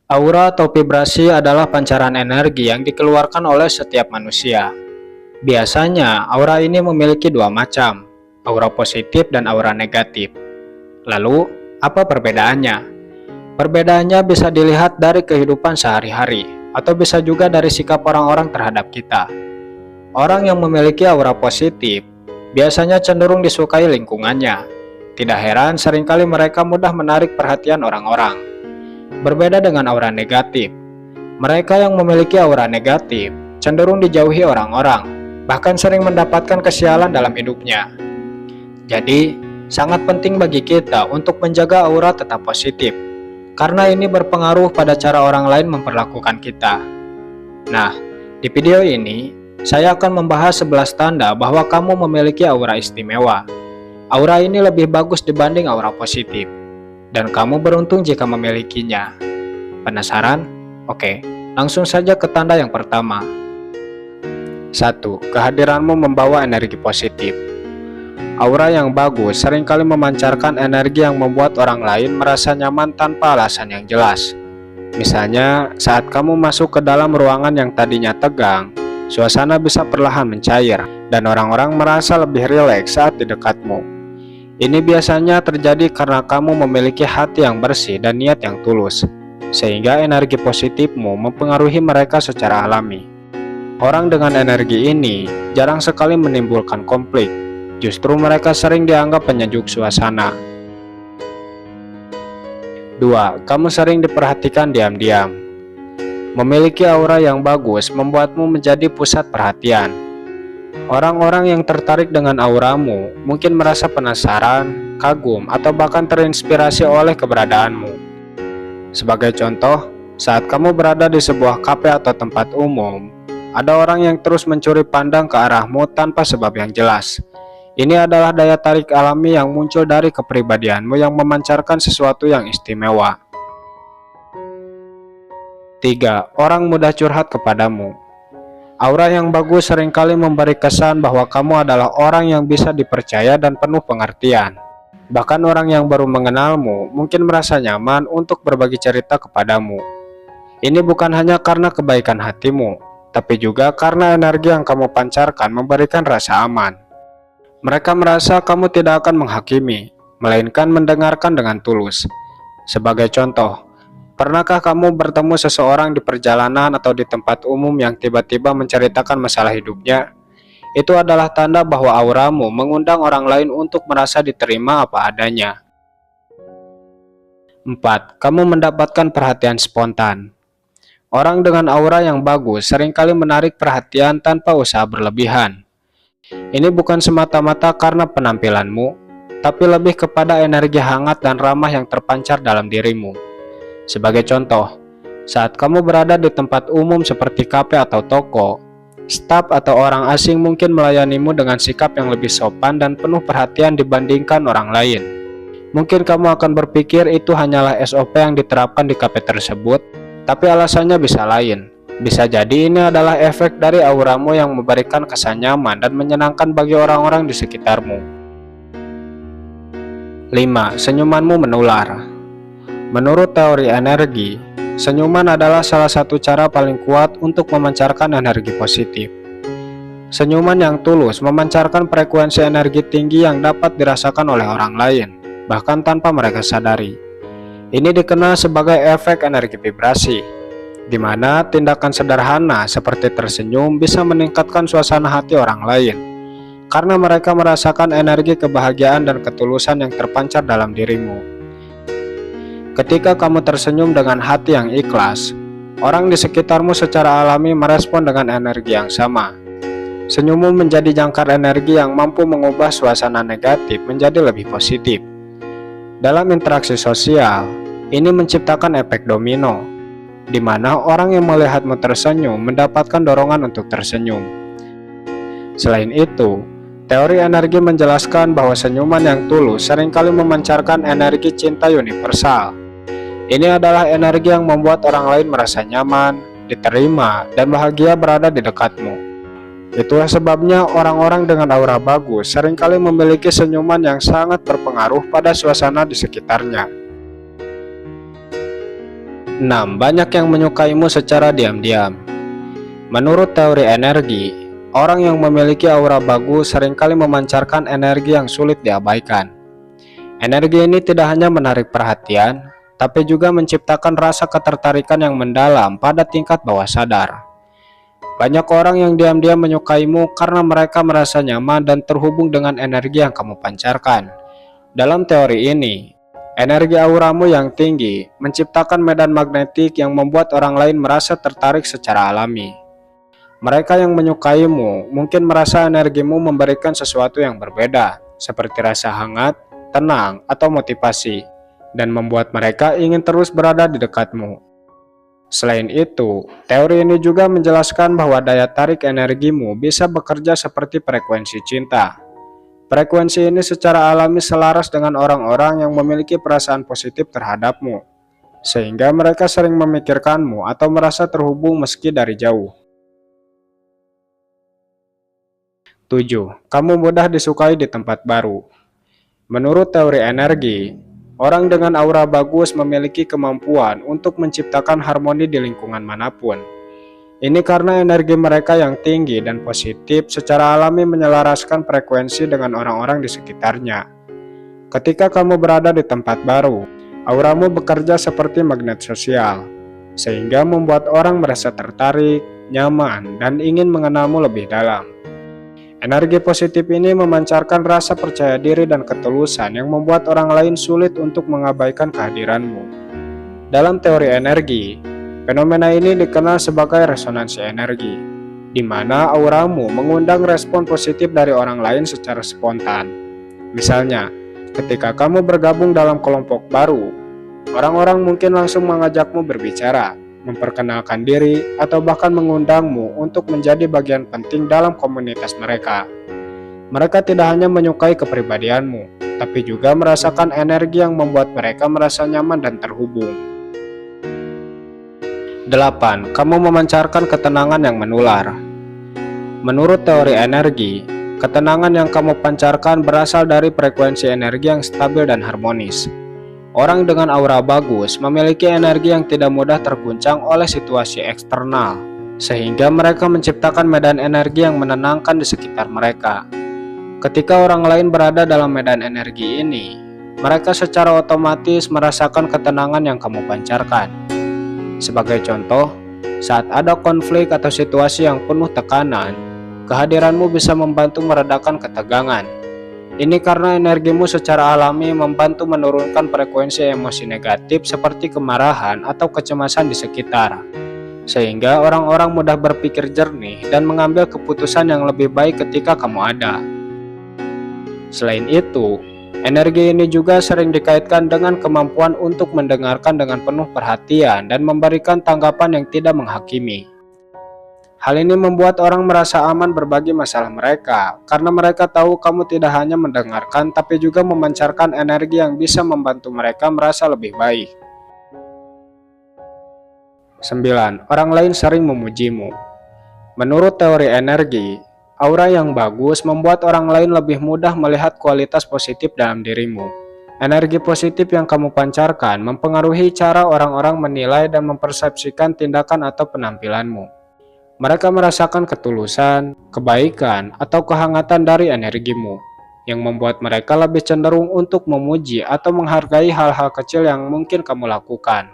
Aura atau vibrasi adalah pancaran energi yang dikeluarkan oleh setiap manusia. Biasanya, aura ini memiliki dua macam, aura positif dan aura negatif. Lalu, apa perbedaannya? Perbedaannya bisa dilihat dari kehidupan sehari-hari, atau bisa juga dari sikap orang-orang terhadap kita. Orang yang memiliki aura positif biasanya cenderung disukai lingkungannya. Tidak heran seringkali mereka mudah menarik perhatian orang-orang. Berbeda dengan aura negatif, mereka yang memiliki aura negatif cenderung dijauhi orang-orang, bahkan sering mendapatkan kesialan dalam hidupnya. Jadi, sangat penting bagi kita untuk menjaga aura tetap positif, karena ini berpengaruh pada cara orang lain memperlakukan kita. Nah, di video ini, saya akan membahas 11 tanda bahwa kamu memiliki aura istimewa. Aura ini lebih bagus dibanding aura positif, dan kamu beruntung jika memilikinya. Penasaran? Oke, langsung saja ke tanda yang pertama. 1. Kehadiranmu membawa energi positif. Aura yang bagus seringkali memancarkan energi yang membuat orang lain merasa nyaman tanpa alasan yang jelas. Misalnya, saat kamu masuk ke dalam ruangan yang tadinya tegang, suasana bisa perlahan mencair, dan orang-orang merasa lebih rileks saat di dekatmu. Ini biasanya terjadi karena kamu memiliki hati yang bersih dan niat yang tulus, sehingga energi positifmu mempengaruhi mereka secara alami. Orang dengan energi ini jarang sekali menimbulkan konflik, justru mereka sering dianggap penyejuk suasana. 2. Kamu sering diperhatikan diam-diam. Memiliki aura yang bagus membuatmu menjadi pusat perhatian. Orang-orang yang tertarik dengan auramu mungkin merasa penasaran, kagum, atau bahkan terinspirasi oleh keberadaanmu. Sebagai contoh, saat kamu berada di sebuah kafe atau tempat umum, ada orang yang terus mencuri pandang ke arahmu tanpa sebab yang jelas. Ini adalah daya tarik alami yang muncul dari kepribadianmu yang memancarkan sesuatu yang istimewa. 3. Orang mudah curhat kepadamu. Aura yang bagus seringkali memberi kesan bahwa kamu adalah orang yang bisa dipercaya dan penuh pengertian. Bahkan orang yang baru mengenalmu mungkin merasa nyaman untuk berbagi cerita kepadamu. Ini bukan hanya karena kebaikan hatimu, tapi juga karena energi yang kamu pancarkan memberikan rasa aman. Mereka merasa kamu tidak akan menghakimi, melainkan mendengarkan dengan tulus. Sebagai contoh, pernahkah kamu bertemu seseorang di perjalanan atau di tempat umum yang tiba-tiba menceritakan masalah hidupnya? Itu adalah tanda bahwa auramu mengundang orang lain untuk merasa diterima apa adanya. 4. Kamu mendapatkan perhatian spontan. Orang dengan aura yang bagus seringkali menarik perhatian tanpa usaha berlebihan. Ini bukan semata-mata karena penampilanmu, tapi lebih kepada energi hangat dan ramah yang terpancar dalam dirimu. Sebagai contoh, saat kamu berada di tempat umum seperti kafe atau toko, staf atau orang asing mungkin melayanimu dengan sikap yang lebih sopan dan penuh perhatian dibandingkan orang lain. Mungkin kamu akan berpikir itu hanyalah SOP yang diterapkan di kafe tersebut, tapi alasannya bisa lain. Bisa jadi ini adalah efek dari auramu yang memberikan kesan nyaman dan menyenangkan bagi orang-orang di sekitarmu. 5. Senyumanmu menular. Menurut teori energi, senyuman adalah salah satu cara paling kuat untuk memancarkan energi positif. Senyuman yang tulus memancarkan frekuensi energi tinggi yang dapat dirasakan oleh orang lain, bahkan tanpa mereka sadari. Ini dikenal sebagai efek energi vibrasi, di mana tindakan sederhana seperti tersenyum bisa meningkatkan suasana hati orang lain, karena mereka merasakan energi kebahagiaan dan ketulusan yang terpancar dalam dirimu. Ketika kamu tersenyum dengan hati yang ikhlas, orang di sekitarmu secara alami merespon dengan energi yang sama. Senyummu menjadi jangkar energi yang mampu mengubah suasana negatif menjadi lebih positif. Dalam interaksi sosial, ini menciptakan efek domino, di mana orang yang melihatmu tersenyum mendapatkan dorongan untuk tersenyum. Selain itu, teori energi menjelaskan bahwa senyuman yang tulus seringkali memancarkan energi cinta universal. Ini adalah energi yang membuat orang lain merasa nyaman, diterima, dan bahagia berada di dekatmu. Itulah sebabnya orang-orang dengan aura bagus seringkali memiliki senyuman yang sangat berpengaruh pada suasana di sekitarnya. 6. Banyak yang menyukaimu secara diam-diam. Menurut teori energi, orang yang memiliki aura bagus seringkali memancarkan energi yang sulit diabaikan. Energi ini tidak hanya menarik perhatian, tapi juga menciptakan rasa ketertarikan yang mendalam pada tingkat bawah sadar. Banyak orang yang diam-diam menyukaimu karena mereka merasa nyaman dan terhubung dengan energi yang kamu pancarkan. Dalam teori ini, energi auramu yang tinggi menciptakan medan magnetik yang membuat orang lain merasa tertarik secara alami. Mereka yang menyukaimu mungkin merasa energimu memberikan sesuatu yang berbeda, seperti rasa hangat, tenang, atau motivasi, dan membuat mereka ingin terus berada di dekatmu. Selain itu, teori ini juga menjelaskan bahwa daya tarik energimu bisa bekerja seperti frekuensi cinta. Frekuensi ini secara alami selaras dengan orang-orang yang memiliki perasaan positif terhadapmu, sehingga mereka sering memikirkanmu atau merasa terhubung meski dari jauh. 7. Kamu mudah disukai di tempat baru. Menurut teori energi, orang dengan aura bagus memiliki kemampuan untuk menciptakan harmoni di lingkungan manapun. Ini karena energi mereka yang tinggi dan positif secara alami menyelaraskan frekuensi dengan orang-orang di sekitarnya. Ketika kamu berada di tempat baru, auramu bekerja seperti magnet sosial, sehingga membuat orang merasa tertarik, nyaman, dan ingin mengenalmu lebih dalam. Energi positif ini memancarkan rasa percaya diri dan ketulusan yang membuat orang lain sulit untuk mengabaikan kehadiranmu. Dalam teori energi, fenomena ini dikenal sebagai resonansi energi, di mana auramu mengundang respon positif dari orang lain secara spontan. Misalnya, ketika kamu bergabung dalam kelompok baru, orang-orang mungkin langsung mengajakmu berbicara, memperkenalkan diri, atau bahkan mengundangmu untuk menjadi bagian penting dalam komunitas mereka. Mereka tidak hanya menyukai kepribadianmu, tapi juga merasakan energi yang membuat mereka merasa nyaman dan terhubung. 8. Kamu memancarkan ketenangan yang menular. Menurut teori energi, ketenangan yang kamu pancarkan berasal dari frekuensi energi yang stabil dan harmonis. Orang dengan aura bagus memiliki energi yang tidak mudah terguncang oleh situasi eksternal, sehingga mereka menciptakan medan energi yang menenangkan di sekitar mereka. Ketika orang lain berada dalam medan energi ini, mereka secara otomatis merasakan ketenangan yang kamu pancarkan. Sebagai contoh, saat ada konflik atau situasi yang penuh tekanan, kehadiranmu bisa membantu meredakan ketegangan. Ini karena energimu secara alami membantu menurunkan frekuensi emosi negatif seperti kemarahan atau kecemasan di sekitar, sehingga orang-orang mudah berpikir jernih dan mengambil keputusan yang lebih baik ketika kamu ada. Selain itu, energi ini juga sering dikaitkan dengan kemampuan untuk mendengarkan dengan penuh perhatian dan memberikan tanggapan yang tidak menghakimi. Hal ini membuat orang merasa aman berbagi masalah mereka, karena mereka tahu kamu tidak hanya mendengarkan tapi juga memancarkan energi yang bisa membantu mereka merasa lebih baik. 9. Orang lain sering memujimu. Menurut teori energi, aura yang bagus membuat orang lain lebih mudah melihat kualitas positif dalam dirimu. Energi positif yang kamu pancarkan mempengaruhi cara orang-orang menilai dan mempersepsikan tindakan atau penampilanmu. Mereka merasakan ketulusan, kebaikan, atau kehangatan dari energimu, yang membuat mereka lebih cenderung untuk memuji atau menghargai hal-hal kecil yang mungkin kamu lakukan.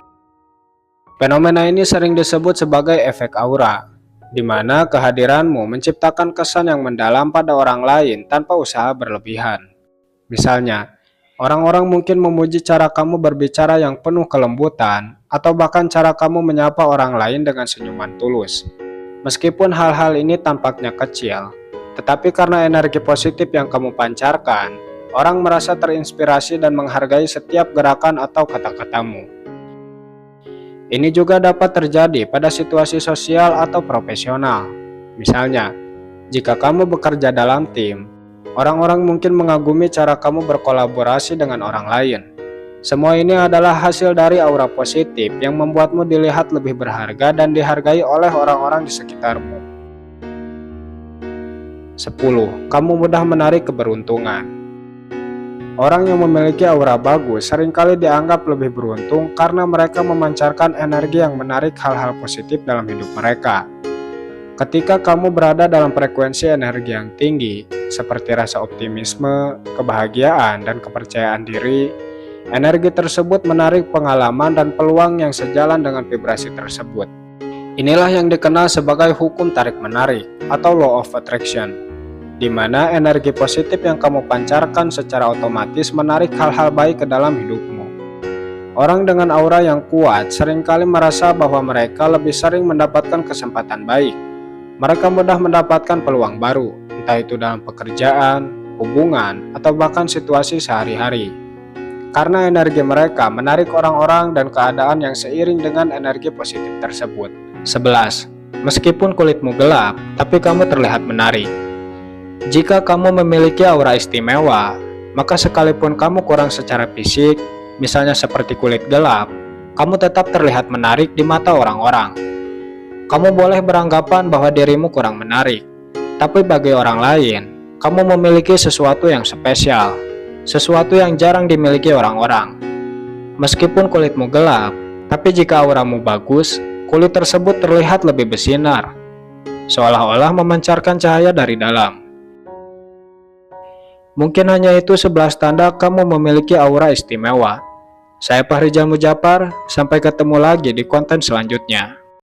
Fenomena ini sering disebut sebagai efek aura, di mana kehadiranmu menciptakan kesan yang mendalam pada orang lain tanpa usaha berlebihan. Misalnya, orang-orang mungkin memuji cara kamu berbicara yang penuh kelembutan, atau bahkan cara kamu menyapa orang lain dengan senyuman tulus. Meskipun hal-hal ini tampaknya kecil, tetapi karena energi positif yang kamu pancarkan, orang merasa terinspirasi dan menghargai setiap gerakan atau kata-katamu. Ini juga dapat terjadi pada situasi sosial atau profesional. Misalnya, jika kamu bekerja dalam tim, orang-orang mungkin mengagumi cara kamu berkolaborasi dengan orang lain. Semua ini adalah hasil dari aura positif yang membuatmu dilihat lebih berharga dan dihargai oleh orang-orang di sekitarmu. 10. Kamu mudah menarik keberuntungan. Orang yang memiliki aura bagus seringkali dianggap lebih beruntung karena mereka memancarkan energi yang menarik hal-hal positif dalam hidup mereka. Ketika kamu berada dalam frekuensi energi yang tinggi, seperti rasa optimisme, kebahagiaan, dan kepercayaan diri, energi tersebut menarik pengalaman dan peluang yang sejalan dengan vibrasi tersebut. Inilah yang dikenal sebagai hukum tarik-menarik atau law of attraction, di mana energi positif yang kamu pancarkan secara otomatis menarik hal-hal baik ke dalam hidupmu. Orang dengan aura yang kuat seringkali merasa bahwa mereka lebih sering mendapatkan kesempatan baik. Mereka mudah mendapatkan peluang baru, entah itu dalam pekerjaan, hubungan, atau bahkan situasi sehari-hari. Karena energi mereka menarik orang-orang dan keadaan yang seiring dengan energi positif tersebut. 11. Meskipun kulitmu gelap, tapi kamu terlihat menarik. Jika kamu memiliki aura istimewa, maka sekalipun kamu kurang secara fisik, misalnya seperti kulit gelap, kamu tetap terlihat menarik di mata orang-orang. Kamu boleh beranggapan bahwa dirimu kurang menarik, tapi bagi orang lain, kamu memiliki sesuatu yang spesial, sesuatu yang jarang dimiliki orang-orang. Meskipun kulitmu gelap, tapi jika auramu bagus, kulit tersebut terlihat lebih bersinar, seolah-olah memancarkan cahaya dari dalam. Mungkin hanya itu 11 tanda kamu memiliki aura istimewa. Saya Fahrizal Mujafar, sampai ketemu lagi di konten selanjutnya.